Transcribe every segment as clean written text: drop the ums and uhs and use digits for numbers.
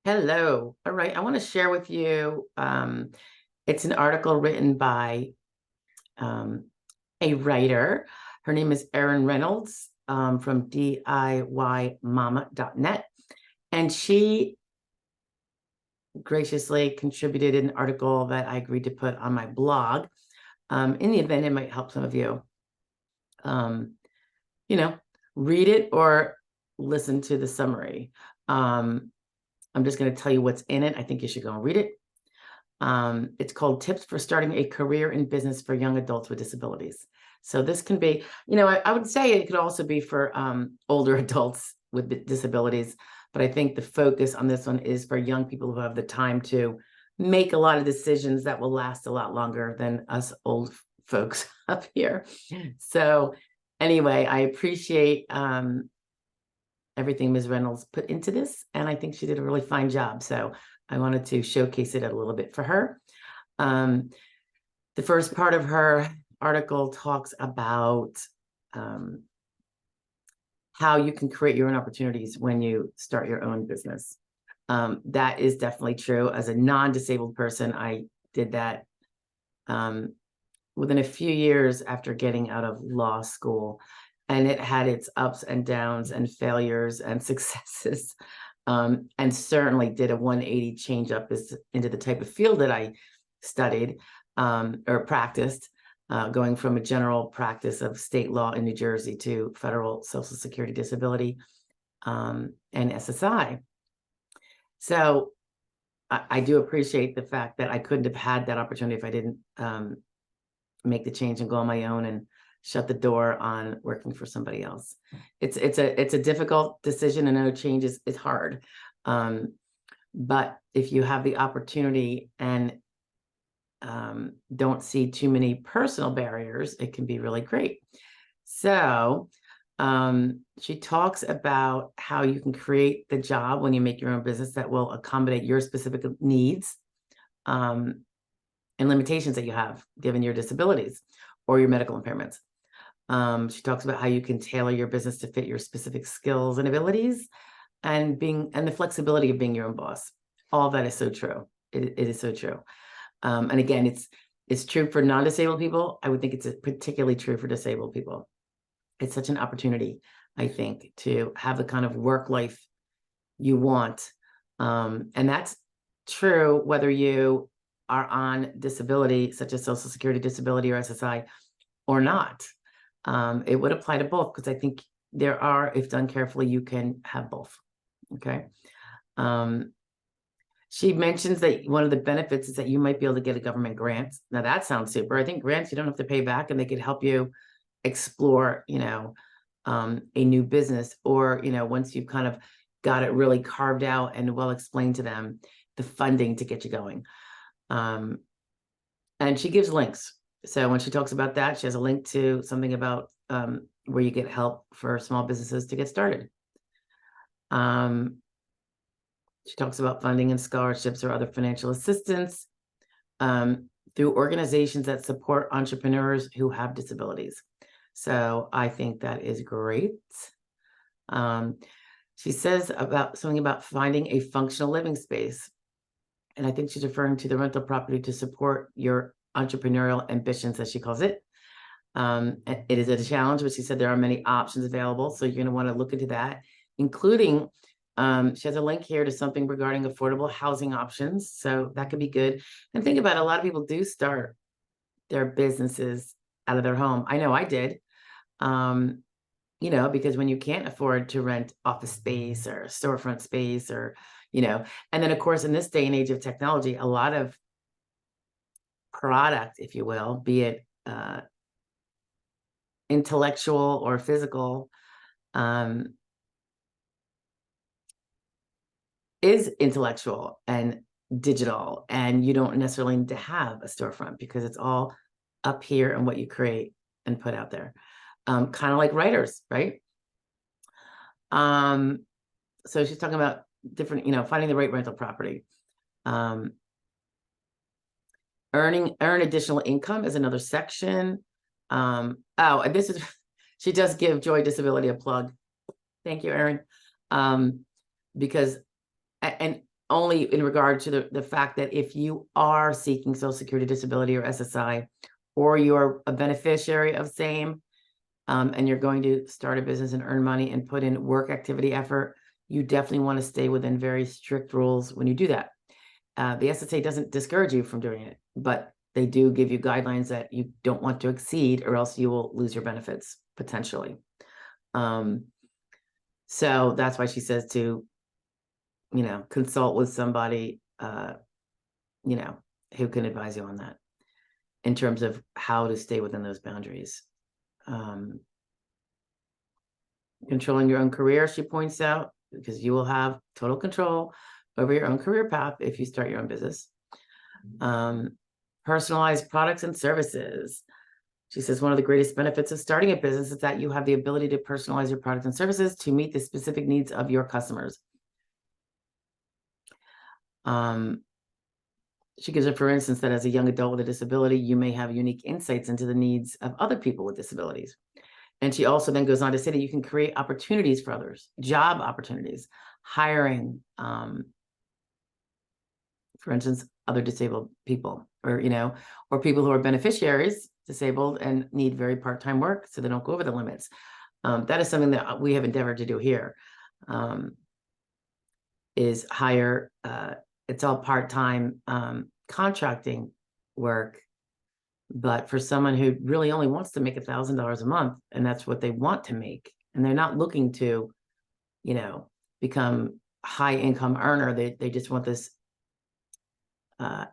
Hello. All right. I want to share with you. It's an article written by um, a writer. Her name is Erin Reynolds from DIYmama.net. And she graciously contributed an article that I agreed to put on my blog. In the event it might help some of you, um, you know, read it or listen to the summary. I'm just going to tell you what's in it. I think you should go and read it. It's called Tips for Starting a Career in Business for Young Adults with Disabilities. So this can be, I would say it could also be for older adults with disabilities, but I think the focus on this one is for young people who have the time to make a lot of decisions that will last a lot longer than us old folks up here. So anyway, I appreciate everything Ms. Reynolds put into this, and I think she did a really fine job. So I wanted to showcase it a little bit for her. The first part of her article talks about how you can create your own opportunities when you start your own business. That is definitely true. As a non-disabled person, I did that within a few years after getting out of law school. And it had its ups and downs and failures and successes. And certainly did a 180 change up into the type of field that I studied or practiced, going from a general practice of state law in New Jersey to federal Social Security disability and SSI. So I do appreciate the fact that I couldn't have had that opportunity if I didn't make the change and go on my own and shut the door on working for somebody else. It's a difficult decision, and no change is hard. But if you have the opportunity and don't see too many personal barriers, it can be really great. So she talks about how you can create the job when you make your own business that will accommodate your specific needs and limitations that you have given your disabilities or your medical impairments. She talks about how you can tailor your business to fit your specific skills and abilities, and the flexibility of being your own boss. All of that is so true. It is so true. And again, it's true for non-disabled people. I would think it's particularly true for disabled people. It's such an opportunity, I think, to have the kind of work life you want. And that's true whether you are on disability, such as Social Security disability or SSI, or not. It would apply to both, because I think there are, if done carefully, you can have both. Okay. She mentions that one of the benefits is that you might be able to get a government grant. Now that sounds super. I think grants you don't have to pay back, and they could help you explore, a new business, or, once you've kind of got it really carved out and well explained to them, the funding to get you going. And she gives links. So when she talks about that, she has a link to something about where you get help for small businesses to get started. She talks about funding and scholarships or other financial assistance through organizations that support entrepreneurs who have disabilities. So I think that is great. She says something about finding a functional living space. And I think she's referring to the rental property to support your entrepreneurial ambitions, as she calls it. It is a challenge, but she said there are many options available. So you're going to want to look into that, including she has a link here to something regarding affordable housing options. So that could be good. And think about it, a lot of people do start their businesses out of their home. I know I did, because when you can't afford to rent office space or storefront space or, and then of course, in this day and age of technology, a lot of product, if you will, be it intellectual or physical, is intellectual and digital, and you don't necessarily need to have a storefront because it's all up here and what you create and put out there. Kind of like writers, right? So she's talking about different, finding the right rental property. Earn additional income is another section. And this is, she does give Joy Disability a plug. Thank you, Erin. Because, and only in regard to the fact that if you are seeking Social Security, disability, or SSI, or you're a beneficiary of same, and you're going to start a business and earn money and put in work activity effort, you definitely want to stay within very strict rules when you do that. The SSA doesn't discourage you from doing it, but they do give you guidelines that you don't want to exceed, or else you will lose your benefits potentially. So that's why she says to, consult with somebody, who can advise you on that in terms of how to stay within those boundaries. Controlling your own career, she points out, because you will have total control over your own career path if you start your own business. Personalized products and services. She says one of the greatest benefits of starting a business is that you have the ability to personalize your products and services to meet the specific needs of your customers. She gives it, for instance, that as a young adult with a disability, you may have unique insights into the needs of other people with disabilities. And she also then goes on to say that you can create opportunities for others, job opportunities, hiring, for instance, other disabled people, or people who are beneficiaries, disabled, and need very part-time work, so they don't go over the limits. That is something that we have endeavored to do here, is hire, it's all part-time contracting work, but for someone who really only wants to make $1,000 a month, and that's what they want to make, and they're not looking to, become high income earner, they just want this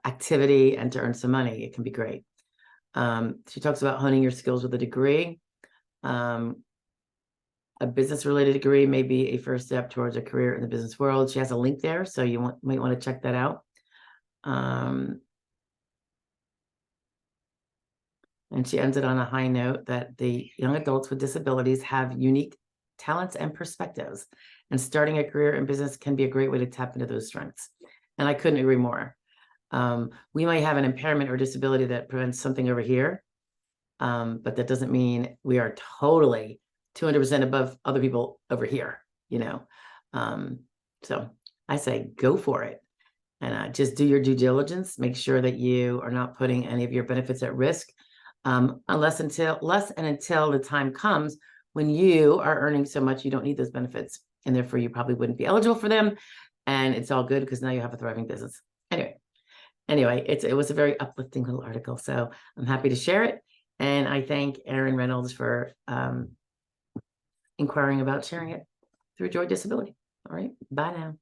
activity and to earn some money, it can be great. She talks about honing your skills with a degree. A business related degree may be a first step towards a career in the business world. She has a link there, so you might want to check that out. And she ends it on a high note that the young adults with disabilities have unique talents and perspectives, and starting a career in business can be a great way to tap into those strengths. And I couldn't agree more. We might have an impairment or disability that prevents something over here, but that doesn't mean we are totally 200% above other people over here, so I say go for it, and just do your due diligence. Make sure that you are not putting any of your benefits at risk, unless and until the time comes when you are earning so much you don't need those benefits, and therefore you probably wouldn't be eligible for them, and it's all good because now you have a thriving business. Anyway, it was a very uplifting little article, so I'm happy to share it, and I thank Erin Reynolds for inquiring about sharing it through Joy Disability. All right, bye now.